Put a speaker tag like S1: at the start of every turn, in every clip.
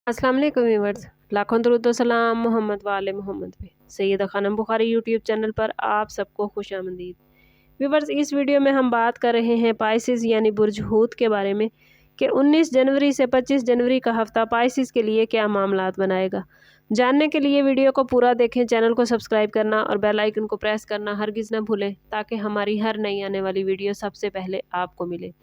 S1: अस्सलाम वालेकुम व्यूअर्स, लाखों दरूद व सलाम मोहम्मद वाले मोहम्मद पे। सैयदा खानम बुखारी यूट्यूब चैनल पर आप सबको खुशामदीद। व्यूअर्स, इस वीडियो में हम बात कर रहे हैं पाइसिस यानी बुर्ज हूत के बारे में कि 19 जनवरी से 25 जनवरी का हफ्ता पाइसिस के लिए क्या मामलात बनाएगा। जानने के लिए वीडियो को पूरा देखें, चैनल को सब्सक्राइब करना और बेल आइकन को प्रेस करना हरगिज़ न भूलें ताकि हमारी हर नई आने वाली वीडियो सबसे पहले आपको मिले।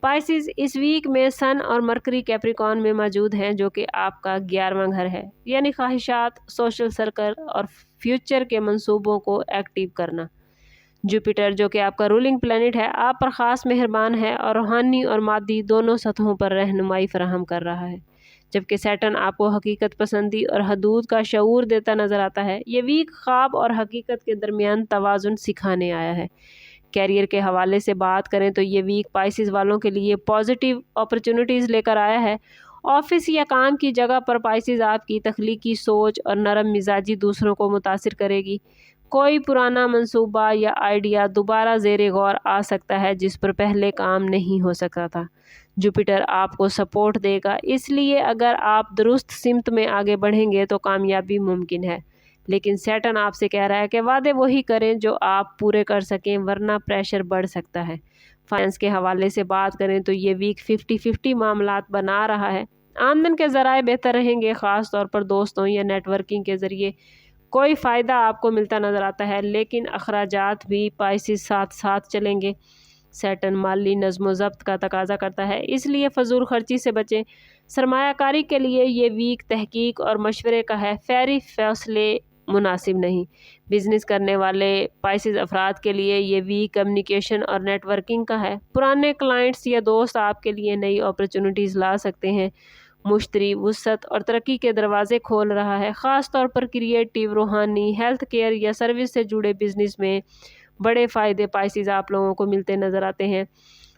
S1: पाइसिस इस वीक में सन और मरकरी कैप्रिकॉन में मौजूद हैं, जो कि आपका 11वां घर है, यानी ख्वाहिशात, सोशल सर्कल और फ्यूचर के मंसूबों को एक्टिव करना। जुपिटर, जो कि आपका रूलिंग प्लैनेट है, आप पर ख़ास मेहरबान है और रूहानी और मादी दोनों सतहों पर रहनुमाई फराहम कर रहा है, जबकि सैटर्न आपको हकीकत पसंदी और हदूद का शऊर देता नज़र आता है। ये वीक ख्वाब और हकीकत के दरमियान तवाज़ुन सिखाने आया है। कैरियर के हवाले से बात करें तो ये वीक पाइसिस वालों के लिए पॉजिटिव अपॉर्चुनिटीज़ लेकर आया है। ऑफिस या काम की जगह पर पाइसिस आपकी तख्लीकी सोच और नरम मिजाजी दूसरों को मुतासिर करेगी। कोई पुराना मंसूबा या आइडिया दोबारा ज़ेरे गौर आ सकता है जिस पर पहले काम नहीं हो सकता था। जुपिटर आपको सपोर्ट देगा, इसलिए अगर आप दुरुस्त सिमत में आगे बढ़ेंगे तो कामयाबी मुमकिन है। लेकिन सैटर्न आपसे कह रहा है कि वादे वही करें जो आप पूरे कर सकें, वरना प्रेशर बढ़ सकता है। फाइनेंस के हवाले से बात करें तो ये वीक 50-50 मामलात बना रहा है। आमदन के ज़राए बेहतर रहेंगे, ख़ास तौर पर दोस्तों या नेटवर्किंग के ज़रिए कोई फ़ायदा आपको मिलता नज़र आता है, लेकिन अखराजात भी पाइसिस साथ साथ चलेंगे। सैटर्न माली नज़्म ज़ब्त का तकाजा करता है, इसलिए फ़जूल खर्ची से बचें। सरमायाकारी के लिए ये वीक तहकीक और मशवरे का है, फौरी फैसले मुनासिब नहीं। बिज़नेस करने वाले पाइसिस अफराद के लिए ये वीक कम्युनिकेशन और नेटवर्किंग का है। पुराने क्लाइंट्स या दोस्त आपके लिए नई अपॉर्चुनिटीज़ ला सकते हैं। मुश्तरी वुसअत और तरक्की के दरवाजे खोल रहा है, ख़ास तौर पर क्रिएटिव, रूहानी, हेल्थ केयर या सर्विस से जुड़े बिजनेस में बड़े फ़ायदे पाइसिस आप लोगों को मिलते नज़र आते हैं।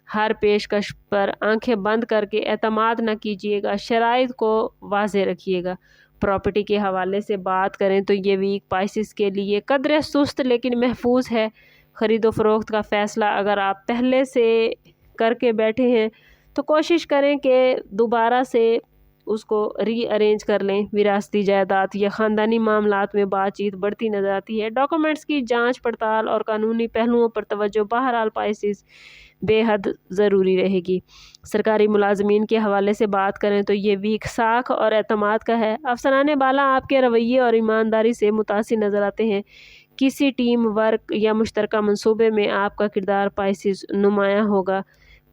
S1: हर पेशकश पर आंखें बंद करके एतमाद न कीजिएगा, शराइत को वाज़े रखिएगा। प्रॉपर्टी के हवाले से बात करें तो ये वीक पाइसिस के लिए कदरे सुस्त लेकिन महफूज है। ख़रीदो फ़रोख्त का फ़ैसला अगर आप पहले से करके बैठे हैं तो कोशिश करें कि दोबारा से उसको रीअरेंज कर लें। विरासती जायदाद या ख़ानदानी मामलात में बातचीत बढ़ती नज़र आती है। डॉक्यूमेंट्स की जांच पड़ताल और कानूनी पहलुओं पर तवज्जो बहरहाल पाइसिस बेहद ज़रूरी रहेगी। सरकारी मुलाजमीन के हवाले से बात करें तो ये वीक साख और एतमाद का है। अफसरान बाला आपके रवैये और ईमानदारी से मुतासिर नज़र आते हैं। किसी टीम वर्क या मुश्तरका मंसूबे में आपका किरदार पाइसिस नुमायाँ होगा।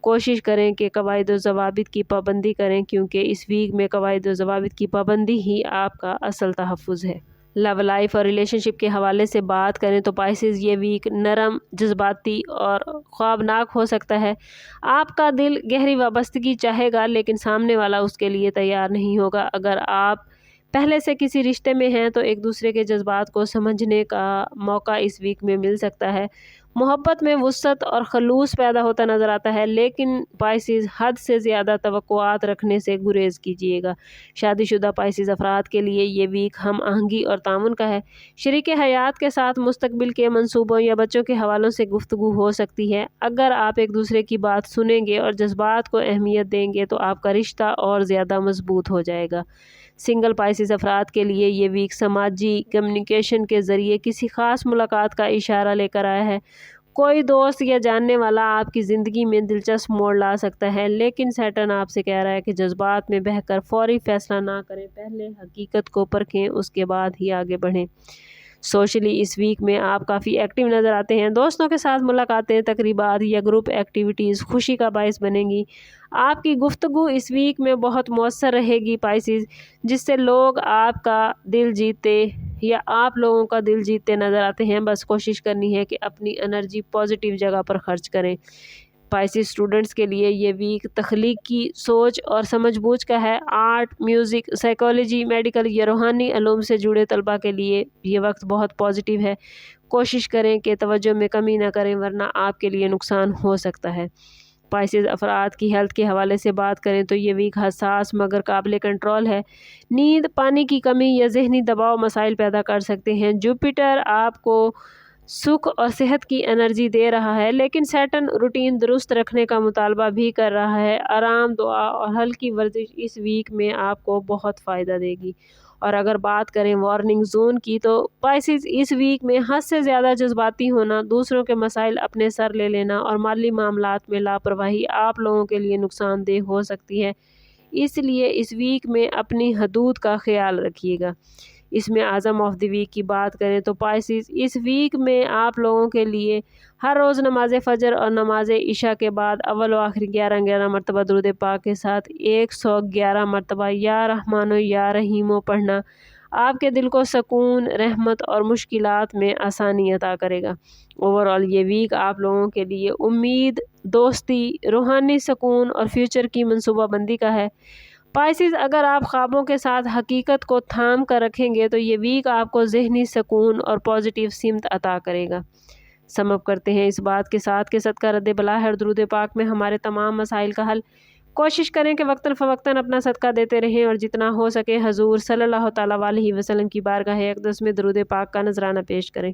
S1: कोशिश करें कि कवायद व ज़वाबित की पाबंदी करें, क्योंकि इस वीक में कवायद व ज़वाबित की पाबंदी ही आपका असल तहफ़्फ़ुज़ है। लव लाइफ और रिलेशनशिप के हवाले से बात करें तो पाइसिस ये वीक नरम, जज्बाती और ख्वाबनाक हो सकता है। आपका दिल गहरी वाबस्तगी चाहेगा, लेकिन सामने वाला उसके लिए तैयार नहीं होगा। अगर आप पहले से किसी रिश्ते में हैं तो एक दूसरे के जज्बात को समझने का मौका इस वीक में मिल सकता है। मोहब्बत में वुसअत और खलूस पैदा होता नज़र आता है, लेकिन पाइसिस हद से ज़्यादा तवक्कुआत रखने से गुरेज कीजिएगा। शादीशुदा पाइसिस अफराद के लिए ये वीक हम आहंगी और तामुन का है। शरीक हयात के साथ मुस्तकबिल के मंसूबों या बच्चों के हवालों से गुफ्तगू हो सकती है। अगर आप एक दूसरे की बात सुनेंगे और जज्बात को अहमियत देंगे तो आपका रिश्ता और ज़्यादा मजबूत हो जाएगा। सिंगल पाइसिस अफराद के लिए ये वीक समाजी कम्युनिकेशन के ज़रिए किसी ख़ास मुलाकात का इशारा लेकर आया है। कोई दोस्त या जानने वाला आपकी ज़िंदगी में दिलचस्प मोड़ ला सकता है, लेकिन सैटर्न आपसे कह रहा है कि जज्बात में बहकर फौरी फैसला ना करें, पहले हकीकत को परखें, उसके बाद ही आगे बढ़ें। सोशली इस वीक में आप काफ़ी एक्टिव नज़र आते हैं। दोस्तों के साथ मुलाकातें, तकरीबात या ग्रुप एक्टिविटीज़ खुशी का बायस बनेंगी। आपकी गुफ्तगू इस वीक में बहुत मौसर रहेगी पाइसिस, जिससे लोग आपका दिल जीते या आप लोगों का दिल जीतते नज़र आते हैं। बस कोशिश करनी है कि अपनी एनर्जी पॉजिटिव जगह पर खर्च करें। पाइसिस स्टूडेंट्स के लिए ये वीक तख्लीकी सोच और समझबूझ का है। आर्ट, म्यूज़िक, साइकोलॉजी, मेडिकल या रूहानी अलूम से जुड़े तलबा के लिए ये वक्त बहुत पॉजिटिव है। कोशिश करें कि तवज्जो में कमी ना करें, वरना आपके लिए नुकसान हो सकता है। पाइसिस अफराद की हेल्थ के हवाले से बात करें तो ये वीक हसास मगर काबिल कंट्रोल है। नींद, पानी की कमी या जहनी दबाव मसाइल पैदा कर सकते हैं। जुपिटर आपको सुख और सेहत की एनर्जी दे रहा है, लेकिन सैटर्न रूटीन दुरुस्त रखने का मुतालबा भी कर रहा है। आराम, दुआ और हल्की वर्जिश इस वीक में आपको बहुत फ़ायदा देगी। और अगर बात करें वार्निंग जोन की, तो पाइसेस इस वीक में हद से ज़्यादा जज्बाती होना, दूसरों के मसाइल अपने सर ले लेना और माली मामलात में लापरवाही आप लोगों के लिए नुकसानदेह हो सकती है। इसलिए इस वीक में अपनी हदूद का ख्याल रखिएगा। इसमें आज़म ऑफ द वीक की बात करें तो पाइसेस इस वीक में आप लोगों के लिए हर रोज़ नमाज फ़जर और नमाज इशा के बाद अव्वल व आखिर 11 मरतबा दुरूद पाक के साथ 111 मरतबा या रहमानो या रहीमो पढ़ना आपके दिल को सुकून, रहमत और मुश्किलात में आसानी अता करेगा। ओवरऑल ये वीक आप लोगों के लिए उम्मीद, दोस्ती, रूहानी सुकून और फ्यूचर की मनसूबाबंदी का है। पाइसेस, अगर आप ख्वाबों के साथ हकीकत को थाम कर रखेंगे तो ये वीक आपको ज़हनी सुकून और पॉजिटिव सिमत अता करेगा। समअप करते हैं इस बात के साथ कि सदका रद्द बला है और दुरूद पाक में हमारे तमाम मसाइल का हल। कोशिश करें कि वक्तन फ़वक्तन अपना सदका देते रहें और जितना हो सके हजूर सल्लल्लाहु तआला अलैहि वसल्लम की बारगाह अक़दस में दुरूद पाक का नजराना पेश करें।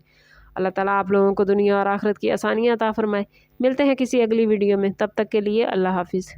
S1: अल्लाह ताला आप लोगों को दुनिया और आखिरत की आसानियाँ अता फरमाए। मिलते हैं किसी अगली वीडियो में, तब तक के लिए अल्लाह हाफिज़।